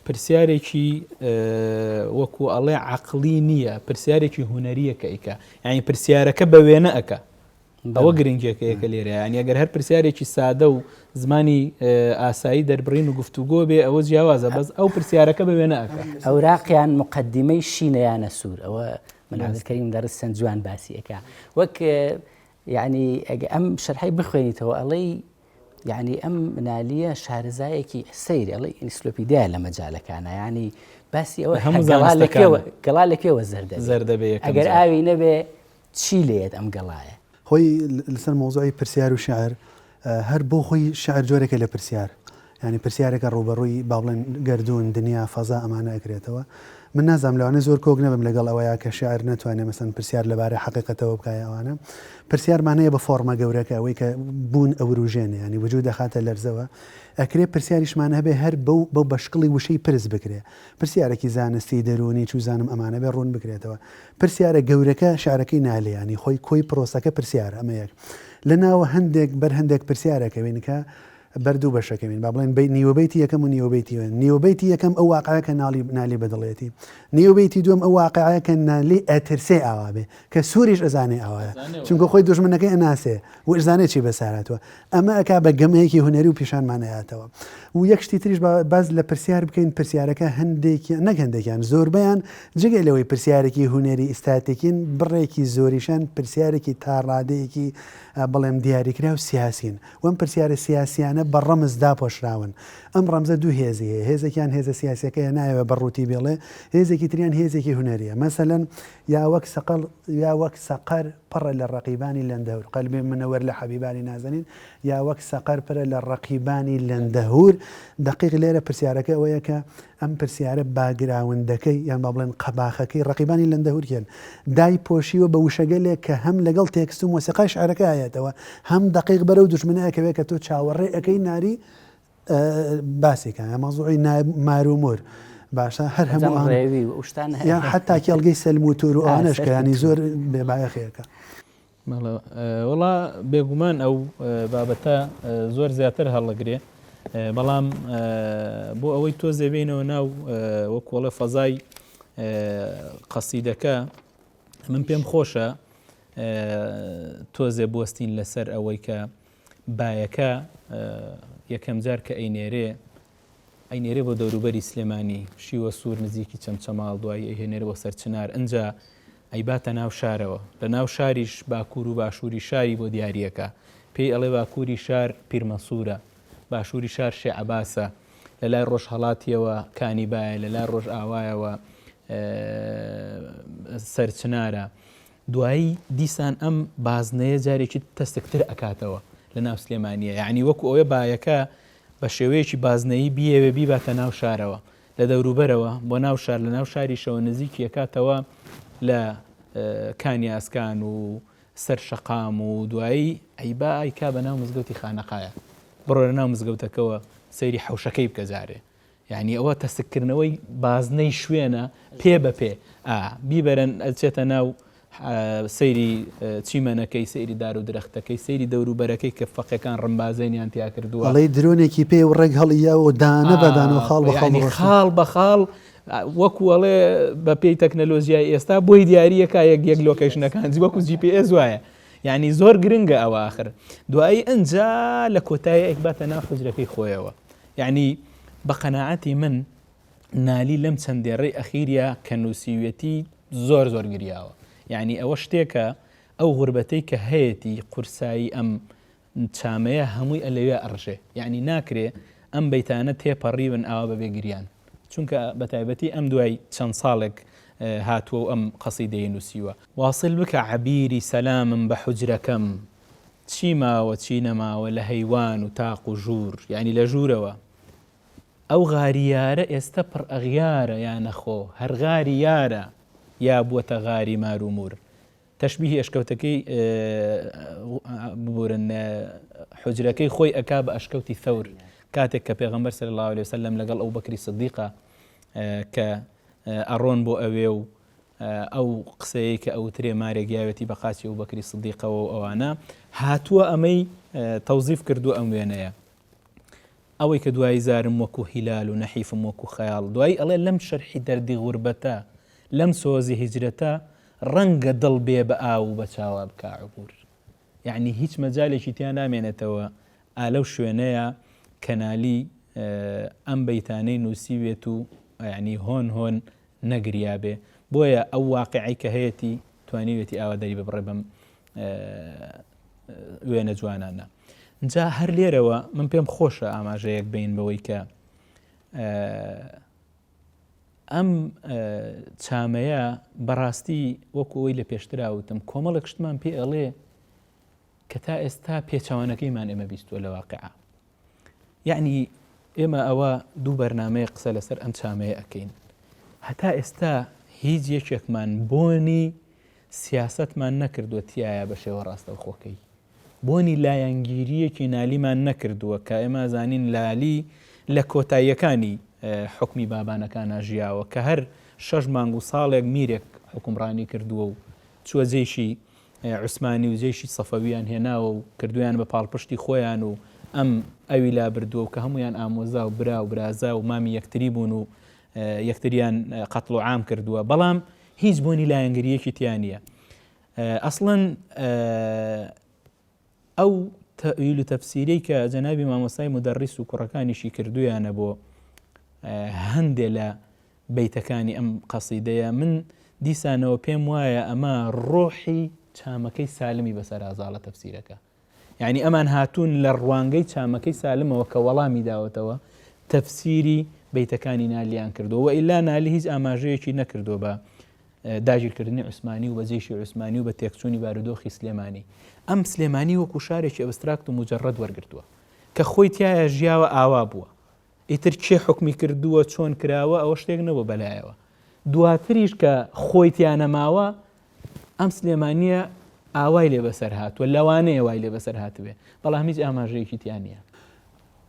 پرسیارێکی وەکو ئەڵێ عەقڵی نییە پرسیارێکی هونەریەکە ئیکە یعنی پرسیارەکە بە وێنە ئەکە ئەوە گرنگیەکەیەکە لێرە ینی ئەگەر هەر پرسیارێکی سادە و زمانی ئاسایی دەربڕین و گفتوگۆ بێ ئەوە جیاوازە بەس ئەو پرسیارەکە بەوێ ناکە ئەوراقیان مقدمەی شینەیانە سوور ئەوە منازکەریم دەرسەن جوان باسیەکە وەک یعنی ئەگە ئەم شەرحی بخوێنیتەوە ئەڵێ یعنی ئەم منالیە شارەزایەکی سەیری ئەڵێ ئینسلۆپیدیا لە مەجالەکانە ینی باسی ئەوە گەڵالێکەوە زەردەبێ ئەگەر ئاوی نەبێ چی لێت ئەم گەڵایە خۆی لەسەر مۆزوعی پرسیار و شعر هەر بۆ خۆی شعر جۆرێکە لە پرسیار ینی پرسیارێکە ڕوبەڕووی با بڵێن گردون دنیا فەزا ئەمانە ئەکرێتەوە من نازانم لەوانە زۆر کۆک نەبم لەگەڵ ئەوەیە کە شاعر ناتوانێت مەسەن پرسیار لەبارەی حقیقەتەوە بکایە ئەوانە پرسیارمانەیە بە فۆرمە گەورەکە ئەوەی کە بوون ئەوروژێنێ ینی وجود دەخاتە لەرزەوە ئەکرێ پرسیاریشمان هەبێ هەر بەو بەشقڵی وشەی پرس بکرێ پرسیارێکی زانستی دەرونی چوزانم ئەمانە بێ ڕوون بکرێتەوە پرسیارە گەورەکە شارەکەی نالێیانی خۆی کۆی پرۆسەکە پرسیار ئەمە یەک لە ناوە هەندێک بەر هەندێک پرسیارەکەوێنکە بەردوو بەشەکەوین با بڵێن نیوەبەیتی یەکەم و نیوەبەیتی یەکەم ئەو واقعەکە نالی بەدڵێتی نیوەبەیتی دوم ئەو واقعەکە نالی ئەترسێ ئاوا بێ کە سووریش ئەزانێ ئەوەیە چونکە خۆی دژمنەکەی ئەناسێ و ئەزانێت چی بەسارەتەوە ئەمە ئەکا بە گەمەیەکی هوەری و پیشانمانەیەتەوە و یەک شتی تریش باز لە پرسیار بکەین پرسیارەکە هەندێکیان زۆربیان جگە لەوەی پرسیارێکی هوەری ئیستاتێکین بڕێکی زۆریشان پرسیارێکی تاڕادەیەکی بەڵێم دیاریکرا و سیاسین وەم پرسیارە سیاسیانە بە ڕەمز داپۆشراون ئەم ڕەمزە دوو هێزی هەیە هێزێکیان هێزە سیاسەکەی نایەوە بەڕووتی بێڵێ هێزێکی تریان هێزێکی هوەریە مەسەلەن یا وەک سەقەر پڕە لە ڕەقیبانی لەندەهور قەلبێ منەوەر لە حەبیبانی نازەنین یا وەک سەقەر پرە لە ڕەقیبانی لەندەهور دقیق لێرە پرسیارەکە ئەوەیە کە ئەم پرسیارە باگراوندەکەی یان با بڵێن قەباخەکەی ڕەقیبانی لەندەهورکێن دای پۆشیوە بە وشەگەلێک کە هەم لەگەڵ تێکست و مۆسیقای شعرەکە هەیەتەوە هەم دقیق بەرەو دوژمنەیەکەوێ کە تۆ چاوەڕێ ئەەکەی ناری باسێکە مەزوعی مارومور باشە هەر هەموو یان حتا کێڵگەی سەلم و تور و ئەوانەش کە ینی زۆر بێبایەخەیەەکە وڵا بێگومان ئەو بابەتە زۆر زیاتر هەڵەگرێ بەڵام بۆ ئەوەی تۆ زێبینەوە ناو وەکوڵە فەزای قەسیدەکە من پێم خۆشە تۆزێ بوەستین لەسەر ئەوەی کە بایەکە یەکەم جار کە ئەینێرێ بۆ دەوروبەری سلێمانی شیوە سوور نزیکی چەمچەماڵ دوایی ئەیهێنێرە بۆ سەرچنار ئەنجا ئەیباتە ناو شارەوە لە ناو شاریش باکوور و باشووری شاری بۆ دیارریەکە پێی ئەڵێ باکووری شار پیرمەسوورە باشووری شار شێعەباسە لە لای ڕۆژهەڵاتیەوە کانیبایە لە لای ڕۆژ ئاوایەوە سەرچنارە دوایی دیسان ئەم بازنەیە جارێکی تەستێکتر ئەکاتەوە لە ناو سلێمانیە یعنی وەکو ئەوێ بایەکە بە شێوەیەکی بازنەیی بیەوێ بیباتە ناو شارەوە لە دەوروبەرەوە بۆ ناو شار لە ناو شاریشەوە نزیکی ئەکاتەوە لە کانیاسکان و سەر شەقام و دوایی ئەیبا ئایکا بە ناو مزگەوتی خانەقایە بڕۆ لە ناو مزگەوتەکەەوە سەیری حەوشەکەی بکە جارێ یعنی ئەوە تەستکردنەوەی بازنەی شوێنە پێ بە پێ بیبەرن ئەچێتە ناو سەیری چیمەنەکەی سەیری دار و درەختەکەی سەیری دەوروبەرەکەی کە فەقەکان ڕمبازێنیان تیا کردووە ئەڵێ درۆنێکی پێ و ڕێک هەڵیە و دانە بەدان و خاڵ بە خاڵ وەکو ئەڵێ بە پێی تەکنەلۆژیای ئێستا بۆی دیارریەکە یەک لۆکیشنەکانجی وەکو GPS وایە یعنی زۆر گرنگە ئەوە آخر دوایی ئەنجا لە کۆتایی ئەیباتە ناو حوجرەکەی خۆیەوە یعنی بە قەناعەتی من نالی لەم چەندێڕەی ئەخیریە کە نووسیوێتی زۆر گریاوە یعنی ئەوە شتێکە ئەو غوربەتەی کە هەیەی قورسایی ئەم چامەیە هەمووی ئەلەوێ ئەڕژێ یعنی ناکرێ ئەم بەیتانە تێپەڕیون ئاوا بەبێ گریان چونکە بە تایبەتی ئەم دوای چەند ساڵێک هاتووە و ئەم قەسیدەی نووسیوە واصل بکە عەبیری سەلامم بە حوجرەکەم چی ماوە چی نەماوە لە هەیوان و تاق و ژوور یعنی لە ژوورەوە ئەو غاریارە ئێستا پڕ ئەغیارە یان نەخۆ هەر غاری یارە یا بووەتە غاری مارومور تەشبیهی ئەشکەوتەکەی ببورن حوجرەکەی خۆی ئەکا بە ئەشکەوتی ثەور کاتێک کە پێغەمبەر صلی الله عليه وسلم لەگەڵ ئەو بەکری سدیقە کە ئەڕۆن بۆ ئەوێ و ئەو قسەیە کە ئەوترێ مارێک یاوێتی بە قاچی و بەکری سدیقەوە و ئەوانە هاتووە ئەمەی تەوزیف کردو ئەم وێنەیە ئەوەی کە دوای زارم وەکو هیلال و نەحیفم وەکو خەیاڵ دوای ئەڵێ لەم شەرحی دەردی غوربەتە لەم سۆزی هیجرەتە ڕەنگە دڵ بێ بە ئاو بە چاوا بکە عبور یعنی هیچ مەجالێکی تیان نامێنێتەوە ئالەو شوێنەیە کەنالی ئەم بەیتانەی نووسیوێت و ینی هۆن نەگریا بێ بۆیە ئەو واقعی کە هەیەی توانیوێتی ئاوادەری ببڕێ بەم وێنە جوانانە. جا هەر لێرەوە من پێم خۆشە ئاماژەیەک بین بەوەی کە ئەم چامەیە بەڕاستی وەکوەوەی لە پێشتراوتم کۆمەڵک شتمان پێ ئەڵێ کە تا ئێستا پێچەوانەکەیمان ئێمە بیستووە لە واقعە. یعنی ئێمە ئەوە دوو بەرنامەیە قسە لەسەر ئەم چامەیە ئەەکەین. هەتا ئێستا هیچ یەکێکمان بۆنی سیاستمان نەکردووە تایە بە شێوە ڕاستەوخۆکەی. بۆنی لایەنگیریەکی نالیمان نەکردووە کە ئێمە زانین لالی لە کۆتاییەکانی حکمی بابانەکانە ژیاوە کە هەر 6 مانگ و ساڵێک میرێک حکومڕانی کردووە و چووە جێشی عوسمانی و جێشی سەفەویان هێناوە و کردویان بە پاڵپشتی خۆیان و ئەم ئەوی لا بردووە و کە هەمویان ئامۆزا و برا و برازا و مامی یەکتری بوون و یەکتریان قەتڵ و عام کردووە بەڵام هیچ بۆنی لایەنگریەکی تیانە. ئەسڵەن ئەو تەویل و تەفسیرەی کە جەنابی مامۆستای مدەڕیس و کوڕەکانیشی کردویانە بۆ هەندێک لە بەیتەکانی ئەم قەسیدەیە من دیسانەوە پێم وایە ئەمە ڕۆحی چامەکەی سالمی بەسەر ئازاڵە تەفسیرەکە. یعنی ئەمان هاتوون لە ڕوانگەی چامەکەی سالمەوە کە وەڵامی داوەتەوە تەفسیری بەیتەکانی نالیان کردووە ئیلا نالی هیچ ئاماژەیەکی نەکردووە بە داگیرکردنی عوسمانی و بە جێشی عوسمانی و بە تێکچوونی بارودۆخی سلێمانی. ئەم سلێمانی وەکو شارێکی ئەبستراکت و مجەڕەد وەرگرتووە کە خۆی تایە ژیاوە ئاوا بووە. ئیتر کێ حکمی کردووە چۆن کراوە ئەوە شتێک نەبوو بەلایەوە. دواتریش کە خۆی تیانەماوە ئەم سلێمانیە ئاوای لێ بەسەر هاتووە لەوانەیە وای لێ بەسەر هاتوێ بەڵام هیچ ئاماژەیەکی تیانە.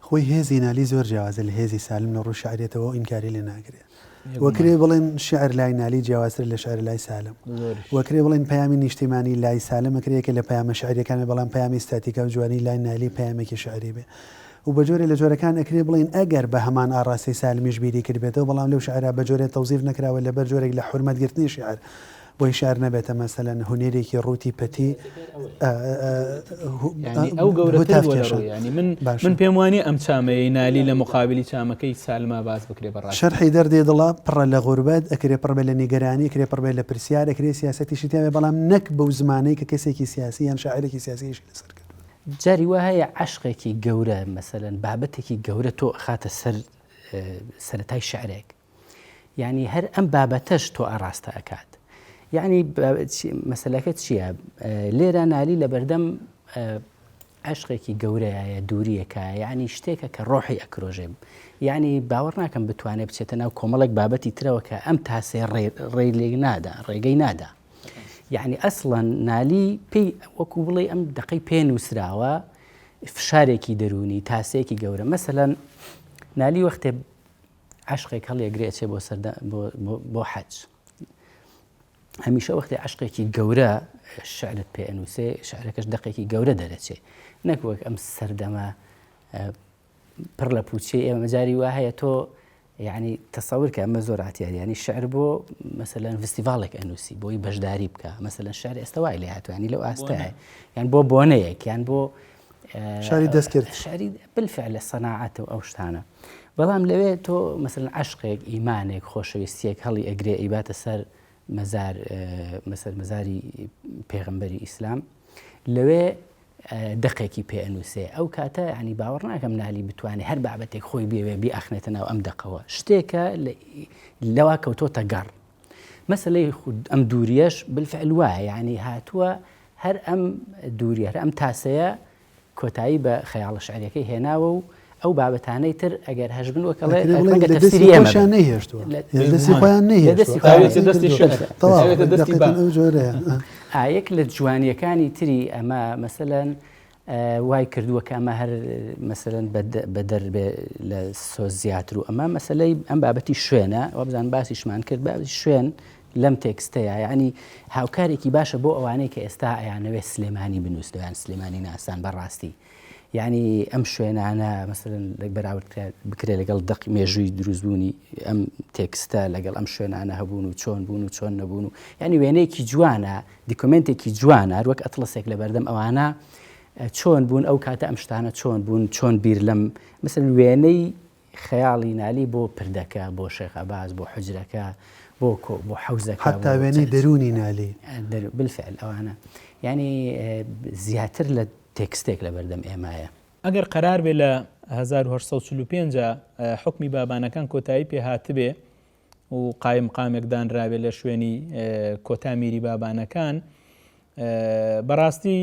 خۆی هێزی نالی زۆر جیاوازە لە هێزی سالم لە ڕوو شعرێتەوە ئینکاری لێ ناکرێت. وەکرێ بڵێن شعر لای نالی جیاوازتر لە شعر لای سالم. وەکرێ بڵێن پەیامی نیشتیمانی لای سالم ئەکرێت کە لە پەیامە شعریەکانە بەڵام پەیامی ستاتیکا و جوانی لای نالی پەیامێکی شعری بێ. و بە جۆرێ لە جۆرەکان ئەکرێ بڵێن ئەگەر بە هەمان ئاڕاستی سالمیش بیری کردبێتەوە بەڵام لەو شعرا بە جۆرێ تەوزیف نەکراوە لەبەر جۆرێک لە حورمەتگرتنی شعر بۆی شعر نەبێتە مەسەلەن هونێرێکی ڕووتی پەتی ئەو گەورەتر ینی من پێم وانی ئەم چامەیە نالی لە مقابلی چامەکەی سالما باز بکرێ بەڕاست. شەرحی دەردێ دڵە پڕە لە غوربەت ئەکرێ پڕبێ لە نیگەرانی کرێ پڕبێ لە پرسیار ئەکرێ سیاسەتیشی تیاوێ بەڵام نەک بەو زمانەی کە کەسێکی سیاسی یان شاعرێکی سیاسیشی لەسەر کرد. جاری وە هەیە عشقێکی گەورە مەسەلەن بابەتێکی گەورە تۆ خاتە سەرەتای شعرێک یعنی هەر ئەم بابەتەش تۆ ئاڕاستە ئەکات. یعنی مەسەلەکە چییە؟ لێرە نالی لە بەردەم عشقێکی گەورەیە دووریەکە یعنی شتێکە کە ڕۆحی ئەکرۆژێ یعنی باوەڕ ناکەم بتوانێت بچێتە ناو کۆمەڵێک بابەتی ترەوە کە ئەم تاسێ ڕێی لێ نادا ڕێگەی نادا. یعنی ئەسڵەن نالی پێی وەکو بڵێ ئەم دقەی پێ نووسراوە فشارێکی دەرونی تاسەیەکی گەورە. مەسەلەن نالی وەختێ عشقێک هەڵیەگرێت بۆ حەج هەمیشە وەختی عشقێکی گەورە شعرت پێ ئەنووسێ شعرەکەش دقێکی گەورە دەرەچێ نەک وەک ئەم سەردەمە پڕ لە پوچێ ئێمە جاری وا هەیە تۆ یعنی تەسەور کە ئەمە زۆر عاتیاری ینی شعر بۆ مەسەلەن فستیڤالێک ئەنووسی بۆی بەشداری بکە مەسەلەن شعر ئێستا وای لێ هاتووە ینی لەو ئاستایە یان بۆ بۆنەیەک یان بۆ شاری دەستکرد شعری بالفعل لە سەناعەت و ئەو شتانە. بەڵام لەوێ تۆ مەسەلەن عشقێک ئیمانێک خۆشەویستیەک هەڵی ئەگرێ ئیباتە سەر مەزاری پێغەمبەری ئیسلام لەوێ دقێکی پێ ئەنووسێ ئەو کاتە ینی باوەڕ ناکەم نالی بتوانێت هەر بابەتێک خۆی بێوێ بی ئەخنێتە ناو ئەم دقەوە شتێکە لەوا کەوتۆتە گەڕ. مەسەلەی ئەم دووریەش بالفعل وایە ینی هاتووە هەر ئەم دووریە ئەم تاسەیە کۆتایی بە خەیاڵە شعریەکەی هێناوە و ئەو بابەتانەی تر ئەگەر هەش بن وەکەڵێ تەفسیری ئەمەشان نەهێشتووە دەستی خۆیان یەک لە جوانیەکانی تری ئەمە مەسەلەن وای کردووە کە ئەمە هەر مەسەلەن بە دەربێ لە سۆز زیاتر و ئەمە مەسەلەی ئەم بابەتی شوێنە ئەوە بزان باسیشمان کرد بابەتی شوێن لەم تێکستەیە یعنی هاوکارێکی باشە بۆ ئەوانەی کە ئێستا ئەیانەوێت سلێمانی بنووسدەیان سلێمانی ناسان بەڕاستی يعني ئەم شوێنانە مەسەڵەن بەراورد بکرێ لەگەڵ دەق مێژووی دروستبوونی ئەم تێکستە لەگەڵ ئەم شوێنانە هەبوون و چۆن بوون و چۆن نەبوون و یعنی وێنەیەکی جوانە دیکۆمنتێکی جوانە وەک ئەتڵسێک لە بەردەم ئەوانە چۆن بوون ئەو کاتە ئەم شتانە چۆن بوون چۆن بیر لەم مەسەڵەن وێنەی خەیاڵی نالی بۆ پردەکە بۆ شێخ عەباس بۆ حوجرەکە بۆ حەوزەکە حتا وێنەی دەرونی نالی بالفعل ئەوانە یعنی زیاتر لە تێکستێک لە بەردەم ئێمایە. ئەگەر قەرار بێ لە 1945 حکمی بابانەکان کۆتایی پێ هاتبێ و قایم قامێک دانرابێت لە شوێنی کۆتامیری بابانەکان بەڕاستی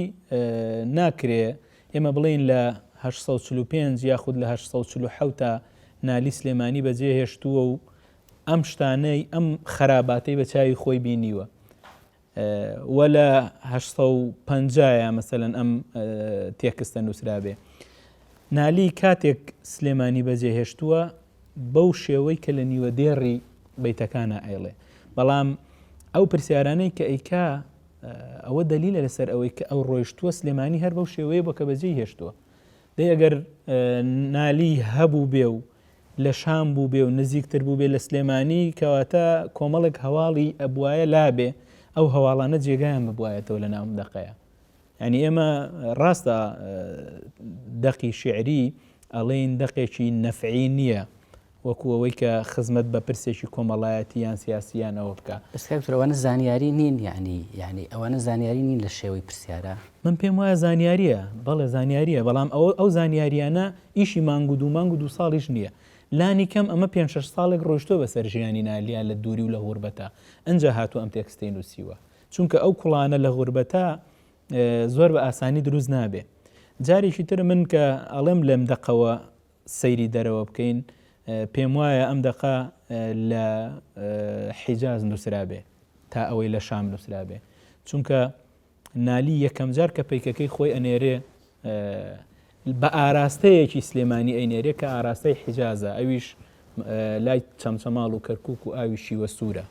ناکرێ ئێمە بڵین لە 1945 یاخود لە 1940 نالی سلێمانی بەجێهێشتووە و ئەم شتانەی ئەم خراپاتەی بە چاوی خۆی بینیوە وە لە 1950 مەسەلەن ئەم تێکستە نووسرابێ. نالی کاتێک سلێمانی بەجێهێشتووە بەو شێوەی کە لە نیوە دێڕی بەیتەکانە ئەیڵێ، بەڵام ئەو پرسیارانەی کە ئەیکا ئەوە دلیلە لەسەر ئەوەی کە ئەو ڕۆیشتووە سلێمانی هەر بەو شێوەیە بۆ کە بەجێ هێشتووە. دەی ئەگەر نالی هەبوو بێ و لە شام بوو بێ و نزیکتر بوو بێ لە سلێمانی کەواتە کۆمەڵێک هەواڵی ئەبوایە لابێ ئەو هەواڵانە جێگایان ببوایەتەوە لە ناو دەقەیە. ینی ئێمە ڕاستە دەقی شعری ئەڵێن دەقێکی نەفعی نییە وەکو ئەوەی کە خزمەت بە پرسێکی کۆمەڵایەتی یان سیاسیان ئەوە بکە. ئەوانە زانیاری نین یعنی ئەوانە زانیاری نین لە شێوەی پرسیارە. من پێم وایە زانیاریە، بەڵێ زانیاریە، بەڵام ئەو زانیاریانە ئیشی مانگ و 2 ساڵیش نییە. لانی کەم ئەمە 5-6 ساڵێک ڕۆیشتۆ بەسەر ژیانی نالیان لە دووری و لە غوربەتە ئەنجا هاتوو ئەم تێکستەی نووسیوە، چونکە ئەو کوڵانە لە غوربەتە زۆر بە ئاسانی دروست نابێ. جارێکی تر من کە ئەڵێم لەم دەقەوە سەیری دەرەوە بکەین پێم وایە ئەم دەقە لە حیجاز نووسرابێ تا ئەوەی لە شام نووسرابێ، چونکە نالی یەکەم جار کە پەیکەکەی خۆی ئەنێرێ بە ئاراستەیەکی سلێمانی ئەینێرێ کە ئاراستەی حیجازە، ئەویش لای چەمچەماڵ و کەرکووک و ئاویشی وە سوورە.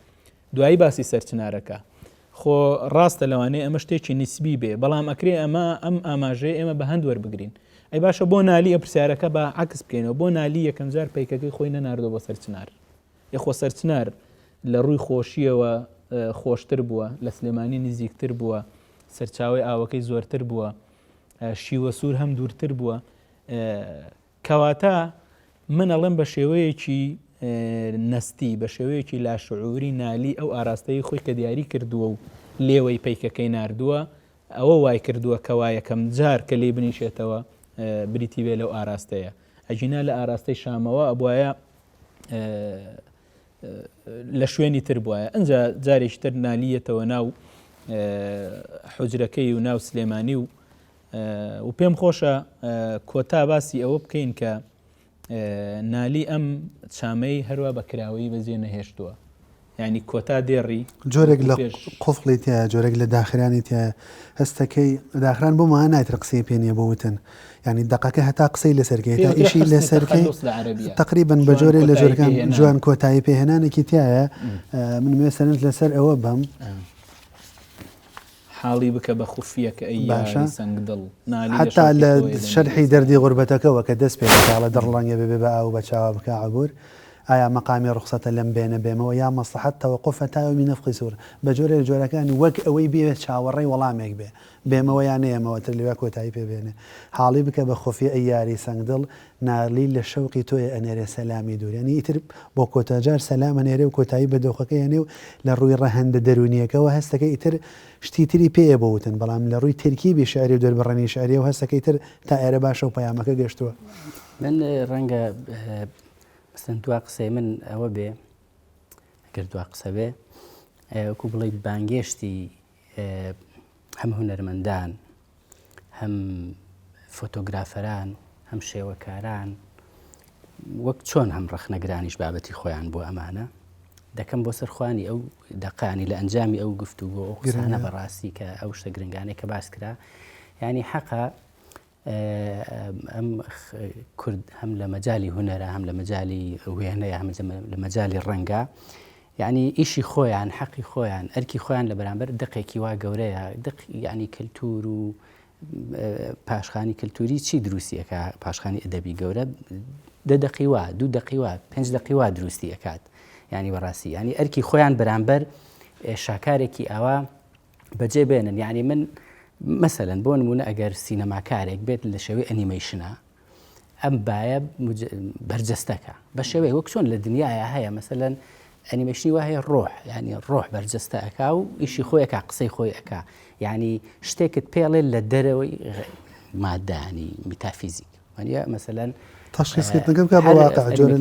دوایی باسی سەرچنارەکە خۆ ڕاستە لەوانەیە ئەمە شتێکی نیسبی بێ، بەڵام ئەکرێ ئەمە ئەم ئاماژەیە ئێمە بە هەند وەربگرین. ئەی باشە بۆ نالی ئە پرسیارەکە بە عکس بکەینەوە، بۆ نالی یەکەم جار پەیکەکەی خۆی نەناردۆ بۆ سەرچنار. یخۆ سەرچنار لە ڕووی خۆشیەوە خۆشتر بووە، لە سلێمانی نزیکتر بووە، سەرچاوی ئاوەکەی زۆرتر بووە، شیوە سوور هەم دوورتر بووە. کەواتە من ئەڵێم بە شێوەیەکی نەستی، بە شێوەیەکی لاشعوری نالی ئەو ئاراستەی خۆی کە دیاری کردووە و لێوەی پەیکەکەی ناردووە ئەوە وای کردووە کە وایەکەم جار کە لێ بنیشێتەوە بریتی بێ لەو ئاراستەیە. ئەجینا لە ئاراستەی شامەوە ئەبوایە لە شوێنی تر بواە، ئەنجا جارێکی تر نالیەتەوە ناو حوجرەکەی و ناو سلێمانی و پێم خۆشە کۆتا باسی ئەوە بکەین کە نالی ئەم چامەی هەروە بە کراوەی بەجێ نەهێشتووە، ینی کۆتا دێڕی جۆرێک لە قوفڵی تایە، جۆرێک لە داخرانی تایە، هەستەکەی داخران بۆ مانای نایتر قسەی پێ نییە بۆ وتن، ینی دقەکە هەتا قسەی لەسەرکەی تا ئیشی لەسەرکەی تقریبن بە جۆرێ لە جۆرەکان جوان کۆتایی پێهێنانێکی تایە. من مێسەرنج لەسەر ئەوە بەم حاڵی بکە بە خوفیەکە ئەی سنگدڵ حتا لە شەرحی دەردی غوربەتەکەەوە کە دەست پێڵە دڕڵەنگە بێ بە ئاو بە چاوە بکە عبور ئایا مەقامی ڕخسەتە لەم بێنە بێمەوە یا مەسلحەت تەوەقوفە تاوی نەفقی سوور بە جۆرە جۆرەکانی وەک ئەوەی بێ چاوەڕێی وەڵامێک بێ بێمەوە یان نەیەمەوە تر لێوە کۆتایی پێ بێنێ حاڵی بکە بە خۆفی ئەی یاری سنگدڵ نالی لە شەوقی تۆیە ئەنێرێ سەلامی دوور، ینی ئیتر بۆ کۆتاجار سەلام ئەنێرێ و کۆتایی بە دۆخەکە یانێ و لە ڕووی ڕەهەندە دەرونیەکەەوە هەستەکە ئیتر شتی تری پێیە بۆوتن، بەڵام لە ڕووی ترکیبی شعری و دەربڕنی شعری و هەستەکەی تر تا ئێرە باشە و پەیامەکە گەشتووە. من ڕەنگە مەسەن دوا قسەی من ئەوە بێ ئەگەر دوا قسە بێ وەکو بڵێ بانگێشتی هەم هونەرمەندان، هەم فۆتۆگرافەران، هەم شێوەکاران وەک چۆن هەم ڕەخنەگرانیش بابەتی خۆیان بۆ ئەمانە دەکەم بۆ سەرخوانی ئەو دەقانی لە ئەنجامی ئەو گفتوگۆ ئەو قسانە بەڕاستی کە ئەو شتە گرنگانەی کە باس کرا، ینی حەقا ئەم کورد هەم لە مەجای هونەرە، هەم لە مەجای وێنەیە، هەم لە مەجای ڕەنگە، یعنی ئیشی خۆیان، حەقی خۆیان، ئەرکی خۆیان لە بەرامبەر دقێکی وا گەورەیە، ینی کللتور و پاشخانی کللتوری چی دروستیەکە پاشخانی ئەدەبی گەورە 10 دقیقا 2 دقیقا 5 دقیقا دروستی ئەکات ینی بەڕاستی ینی ئەرکی خۆیان بەرامبەر شاکارێکی ئاوا بەجێ بێنن ینی من مەسەلەن بۆ نمونە ئەگەر سینەماکارێک بێت لە شێوەی ئەنیمەیشنە ئەم باە بەرجەستەکە بە شێوەیە وەک چۆن لە دنیاە هەیە مەسەلەن ئەنیمەشنی وا هەیە ڕۆح ینی ڕۆح بەرجەستە ئەکا و ئیشی خۆیەکە قسەی خۆی ئەکا ینی شتێکت پێڵێ لە دەرەوەی مادانی میتافیزیک وانە مەسەلەن تەشخیصکردنەکە بکە بە واقع جۆرە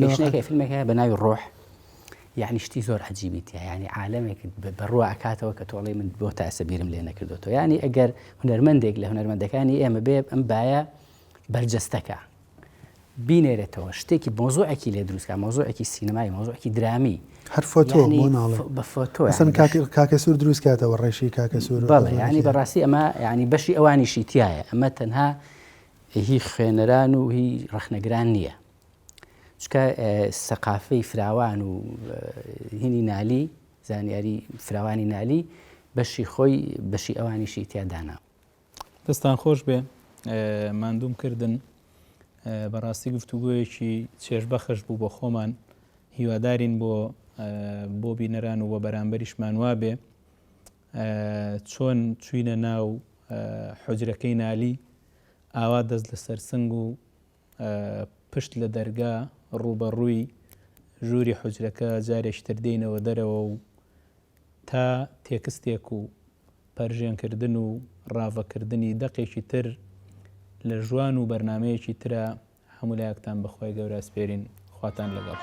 فیلمێکە بە ناوی ڕۆح یعنی شتی زۆر عجیبیتە ینی عالمێک بەڕوە ئەکاتەوە کە تۆڵی من بۆ تا ئەسەبیرم لێ نەکردوەوە ینی ئەگەر هونەرمەندێک لە هونەرمەندەکانی ئێمە بێ ئەم باە بەرجەستەکە بینێرێتەوە شتێکی مۆزوعێکی لێ دروستکە مۆزوعێکی سینەمایی مۆزوعێکی درامی هەر فۆتۆ بۆ ناڵێ بە فۆتۆ کاکە سوور دروست کاتەوە ڕێشی کاکە سوور بەڵێ ینی بەڕاستی ئەمە ینی بەشی ئەوانیشی تایە ئەمە تەنها هی خوێنەران و هی ڕەخنەگران نییە چکە سەقافەی فراوان و هینی نالی زانیاری فراوانی نالی بەشی خۆی بەشی ئەوانیشی تیادانا دەستان خۆش بێ ماندوم کردن بەڕاستی گفتوگویەکی چێژبەخش بوو بۆ خۆمان هیوادارین بۆ بینەران و بۆ بەرامبەریشمان وابێ چۆن چوینە ناو حوجرەکەی نالی ئاوا دەست لە سەرسنگ و پشت لە دەرگا ڕوبەڕووی ژووری حوجرەکە جارێکتر دێنەوە دەرەوە و تا تێکستێک و پەرژێنکردن و ڕاوەکردنی دەقێکی تر لە ژوان و بەرنمەیەکی ترە هەموو لایەکتان بەخوای گەورە سپێرین خواتان لەگەڵ.